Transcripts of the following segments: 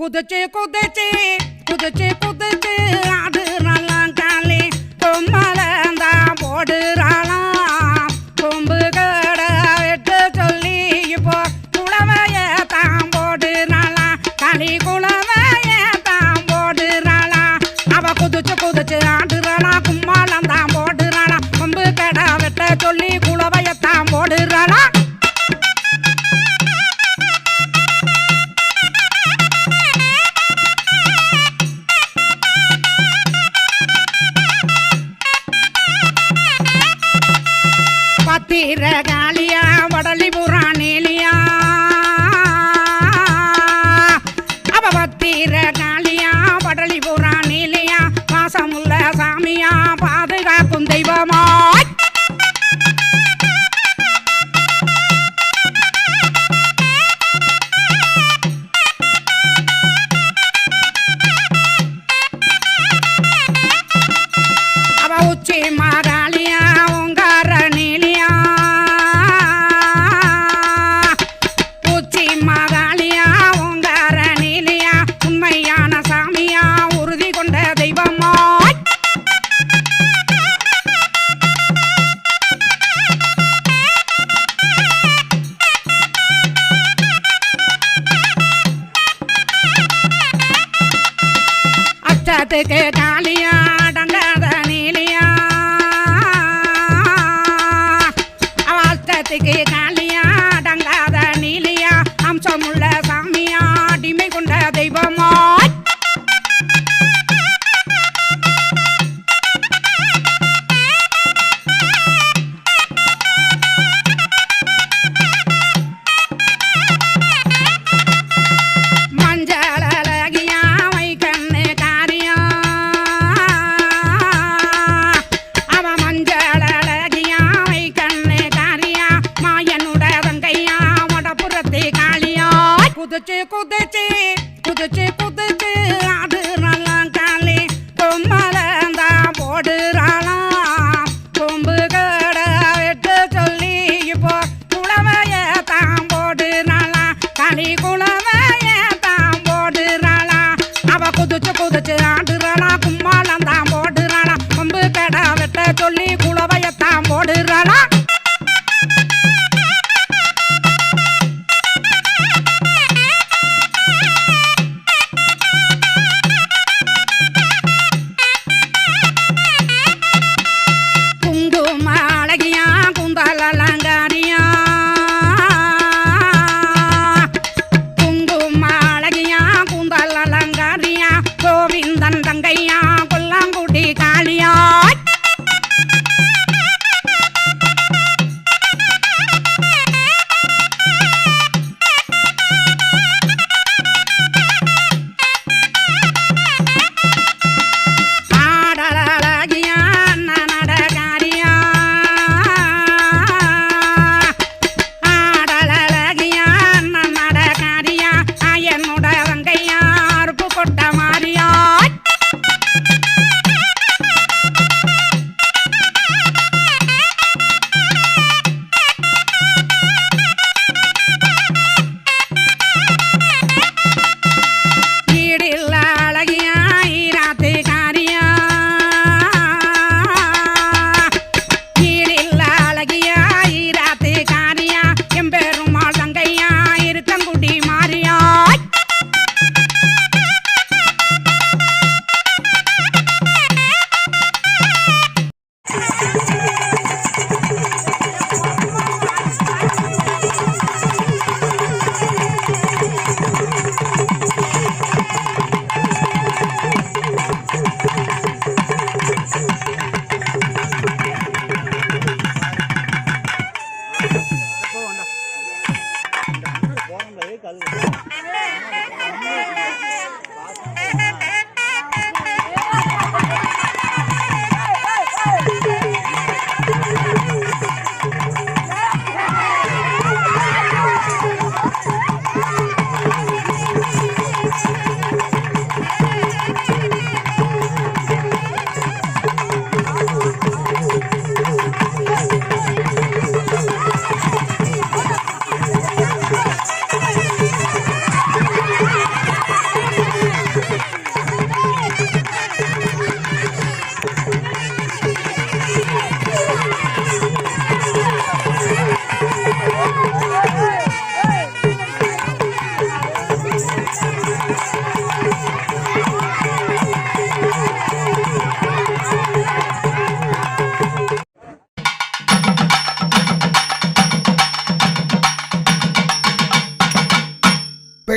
குதிச்சு குதிச்சு குதிச்சு குதிச்சு ஆடுறாளாம் காலி கொம்மலந்தா போடுறாளாம் கொம்பு கடை வெட்டு சொல்லி இப்போ குளவைய தான் போடுறாளாம் காலி குளவைய தான் போடுறாளாம் அவ குதிச்சு குதிச்சு ஆடுறாளாம் கும்மாளந்தான் போடுறாளாம் கொம்பு கடை வெட்ட சொல்லி குளவையத்தான் போடுறாளாம். பத்திர காளியா வடலி புறாணிலியா அவ பத்திர காளியா வடலி புறாணிலியா பாசமுள்ள சாமியா பாதுகாக்கும் தெய்வமா அவ உச்சி மாகாளியா உங்கார நீலியா உச்சி மாகாளியா உங்கார நீலியா உண்மையான சாமியா உறுதி கொண்ட தெய்வமா அச்சத்துக்கு காளியா டங்காத நீலியா அச்சத்துக்கு காளியா டங்காத நீலியா அம்சமுள்ள சாமியா அடிமை கொண்ட தெய்வமா மஞ்சளகியா வைக்கண்ணு காரியா அவ மஞ்சளகியா வைக்கண்ணு காரியா மாயன்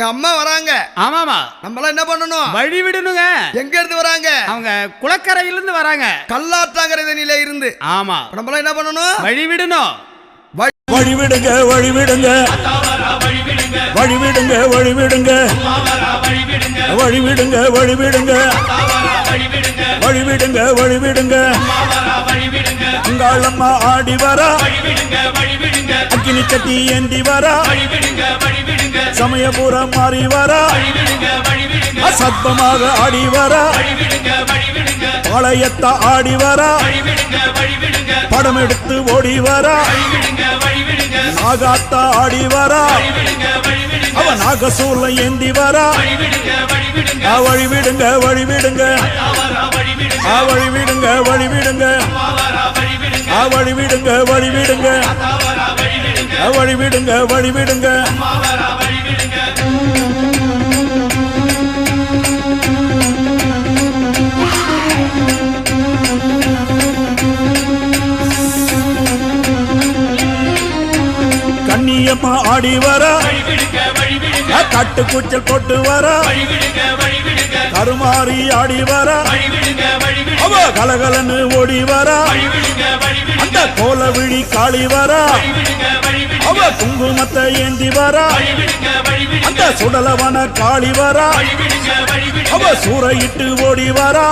எங்க அம்மா வராங்க. ஆமாமா. நம்மளாம் என்ன பண்ணணும்? வழி விடணுங்க. எங்க இருந்து வராங்க? அவங்க குளக்கரையில இருந்து வராங்க. கல்லாத்தாங்கரை தண்ணியில இருந்து. ஆமா. நம்மளாம் என்ன பண்ணணும்? வழி விடணும். வழி விடுங்க, வழி விடுங்க, வழி விடுங்க, வழி விடுங்க, வழி விடுங்க, வழி விடுங்க, வழி விடுங்க, வழி விடுங்க. அங்காளம்மா ஆடி வரா, அக்கினி சட்டி ஏந்தி வரா, சமயபுரம் மாறி வரா, அசத்தமாக ஆடி வரா, பாளையத்தா ஆடி வரா, படம் எடுத்து ஓடி வரா, நாகாத்தா ஆடி வரா, அவ நாகசூல ஏந்தி வரா. வழி விடுங்க, வழி விடுங்க, வழி விடுங்க, வழி விடுங்க, வழி விடுங்க, வழி விடுங்க, வழி விடுங்க, வழி விடுங்க. கண்ணியம்மா ஆடி வரா, கட்டு கூச்சல் போட்டு வரா, கருமாறி ஆடி வரா, அவ கலகலன்னு ஓடி வரா, அந்த கோல விழி காளி வரா, அவ குங்குமத்தை ஏந்தி வரா, அந்த சுடலவன காளி வரா, அவ சூறையிட்டு ஓடி வரா.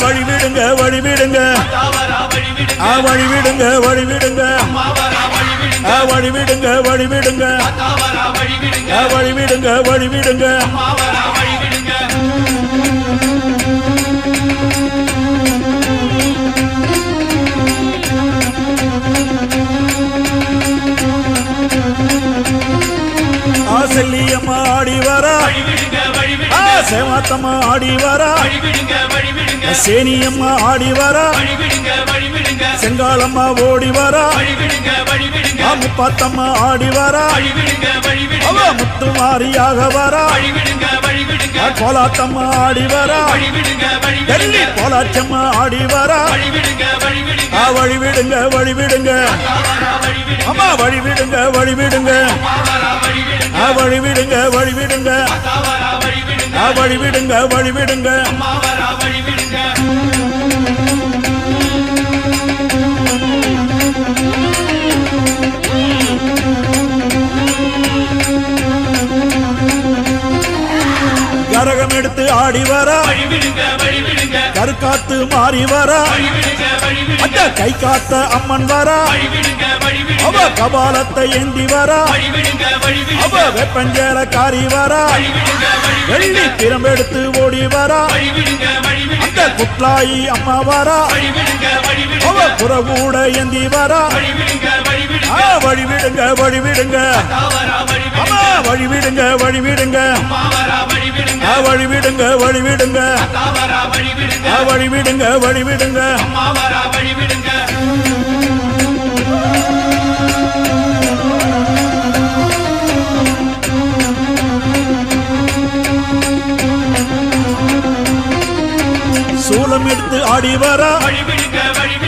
வழி விடுங்க, வழி விடுங்க, வழி விடுங்க, வழி விடுங்க, வழி விடுங்க, வழி விடுங்க, வழி விடுங்க, வழி விடுங்க. செல்லியம்மா ஆடி வரா, சேவாத்தம்மா ஆடி வரா, சேனியம்மா ஆடி வரா, செங்காலம்மா ஓடி வரா, முப்பாத்தம்மா ஆடி வரா, அவ முத்து மாரியாக வரா, கோலாத்தம்மா ஆடி வரா, டெல்லி கோலாச்சம்மா ஆடி வரா. வழி விடுங்க, வழி விடுங்க, அம்மா வழி விடுங்க, வழி விடுங்க, வழி விடுங்க, வழி விடுங்க, வழி விடுங்க, வழி விடுங்க. கரகம் எடுத்து ஆடி வரா, கருக்காத்து மாறி வரா, அந்த கை காத்த அம்மன் வரா, அவ கபாலத்தை ஏந்தி வரா, அவ வெப்பஞ்சேர காரி வரா, வெள்ளி திறம்பெடுத்து ஓடி வரா, அந்த குட்லாயி அம்மா வரா, அவ புறகூட ஏந்தி வரா. வழி விடுங்க, வழி விடுங்க, அம்மா வழி விடுங்க, வழி விடுங்க, வழி விடுங்க, வழி விடுங்க, வழி விடுங்க, வழி விடுங்க. சூலம் எடுத்து ஆடி வரா,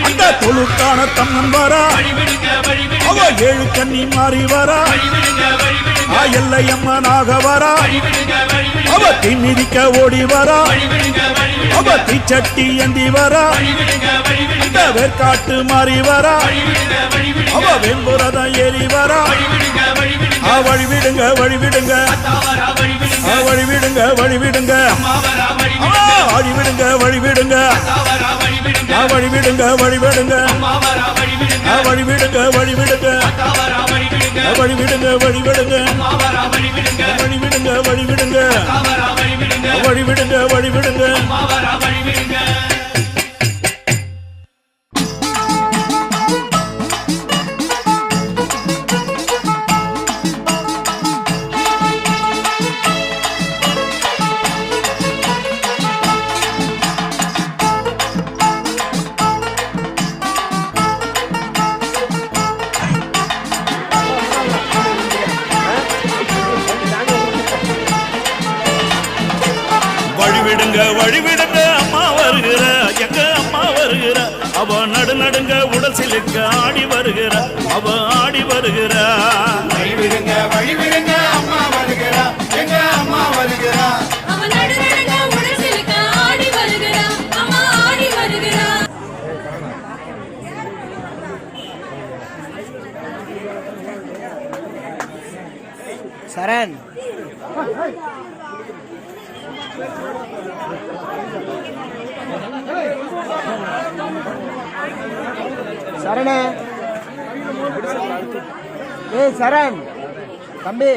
அந்த தொழுக்கான தம்மன் வரா, அவ ஏழு கண்ணி மாறி வரா, எல்லையம்மனாக வரா, அவ தீ மிதிக்க ஓடி வரா, அவ தீச்சட்டி ஏந்தி வரா, அந்த வேர்காட்டு மாறி வரா, அவ வெம்புரத ஏறி வரா. வழி விடுங்க, வழி விடுங்க, வழி விடுங்க, வழி விடுங்க, வழி விடுங்க, வழி விடுங்க, வழி விடுங்க, வழி விடுங்க, வழி விடுங்க, வழி விடுங்க, வழி விடுங்க, வழி விடுங்க, வழி விடுங்க, வழி விடுங்க, வழி விடுங்க, வழி விடுங்க. வழிவிடுங்க, அம்மா வருகிற, எங்க அம்மா வருகிற, அவ நடு நடுங்க உடல் சிலுக்க ஆடி வருகிற, அவ ஆடி வருகிற. வழிவிடுங்க, வழிவிடுங்க, அம்மா வருகிற, சரண் சரண ஏய் சரண் தம்பி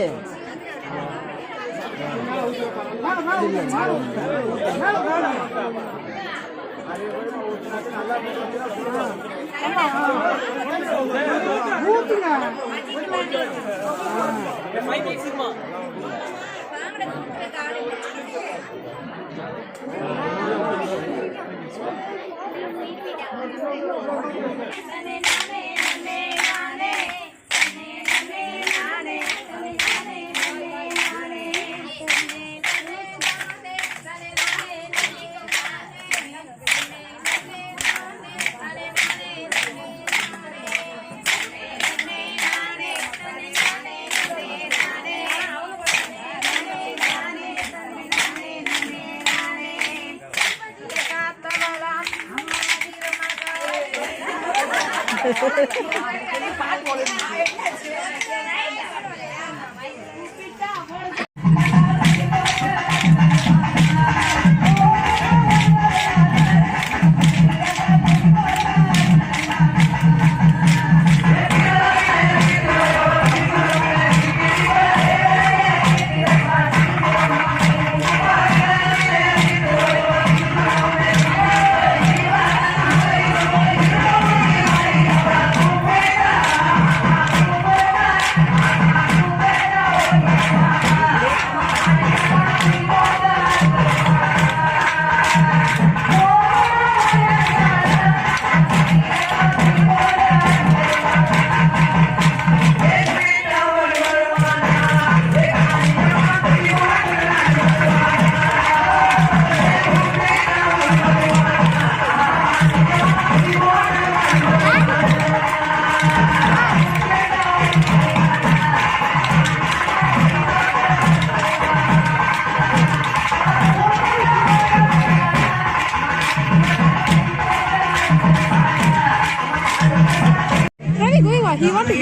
Where are we going? He wants to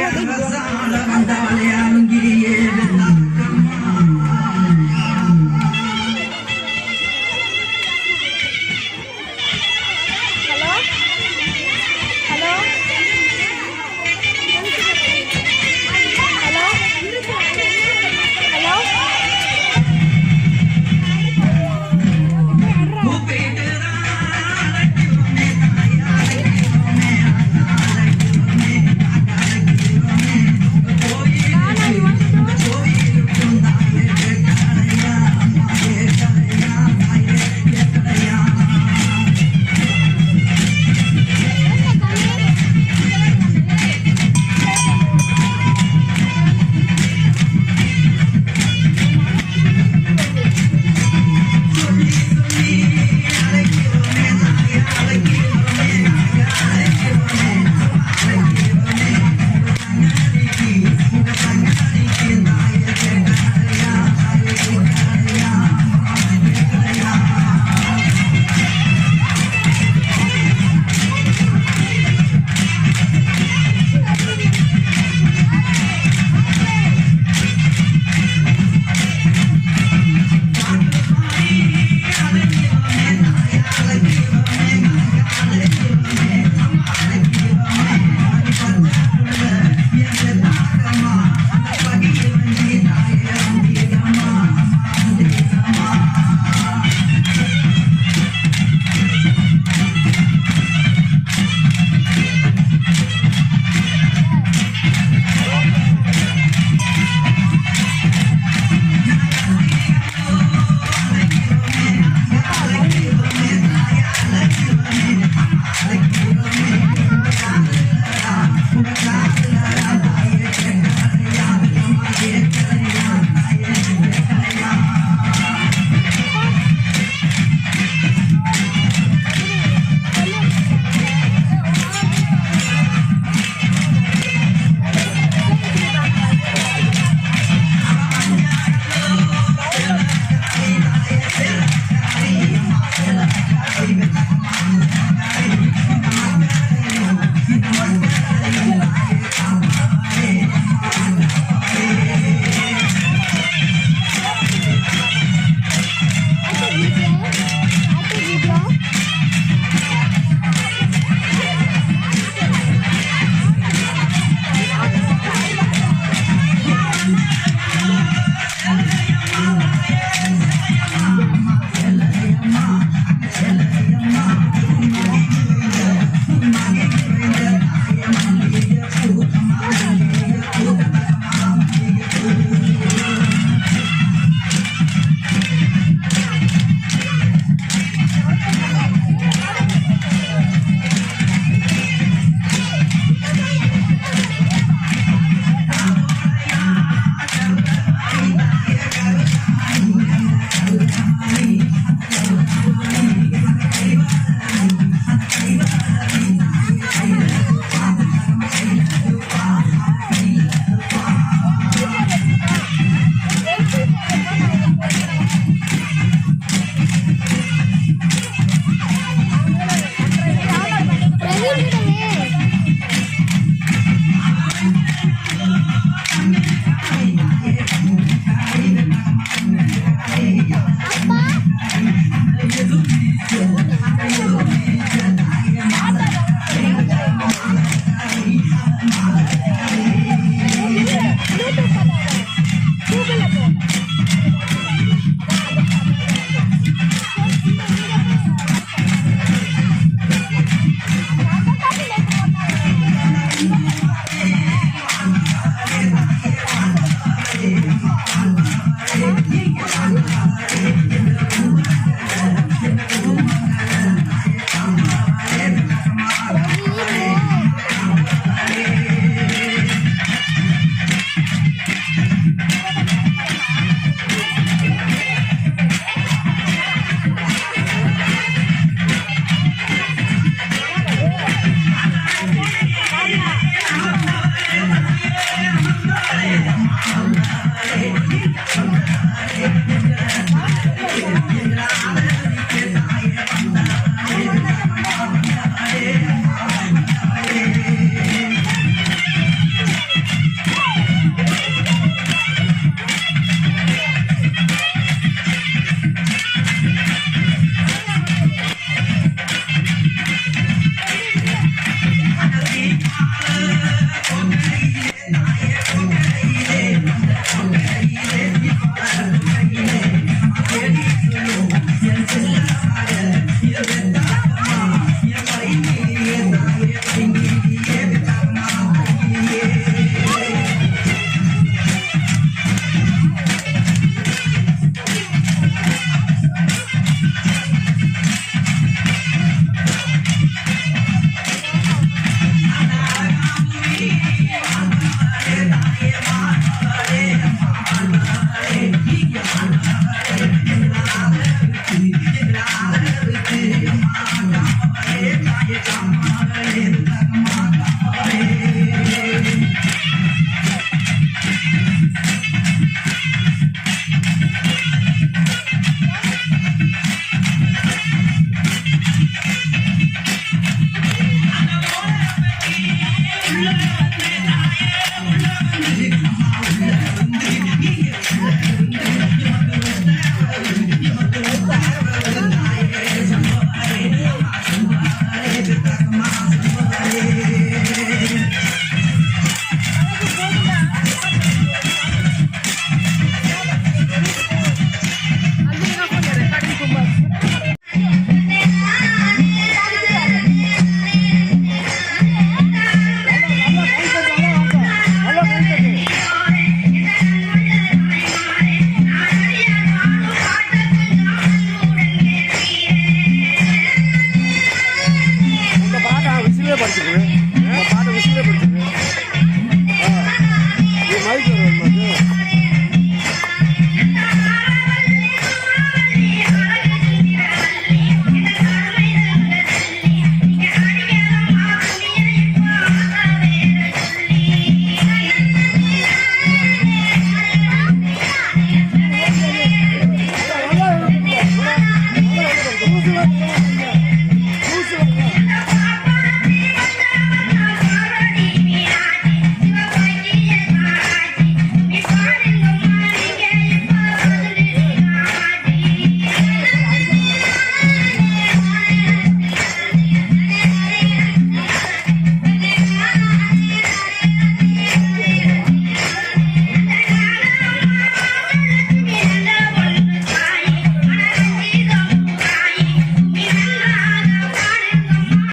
go.